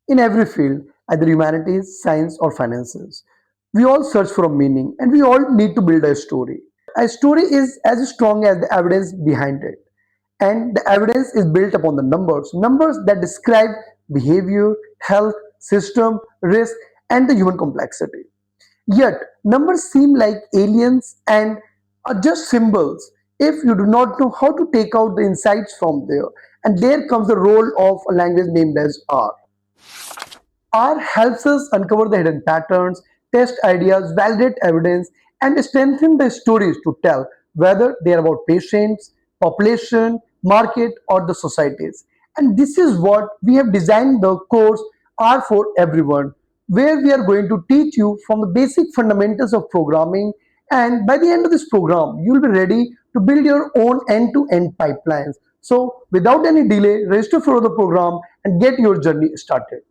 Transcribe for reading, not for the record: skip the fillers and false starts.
In every field, either humanities, science, or finances, we all search for a meaning and we all need to build a story. A story is as strong as the evidence behind it. And the evidence is built upon the numbers that describe behavior, health, system, risk, and the human complexity. Yet, numbers seem like aliens and are just symbols if you do not know how to take out the insights from there. And there comes the role of a language named as R. R helps us uncover the hidden patterns, test ideas, validate evidence, and strengthen the stories to tell, whether they are about patients, population, market, or the societies. And this is what we have designed the course R for Everyone, where we are going to teach you from the basic fundamentals of programming. And by the end of this program, you'll be ready to build your own end-to-end pipelines. So, without any delay, register for the program and get your journey started.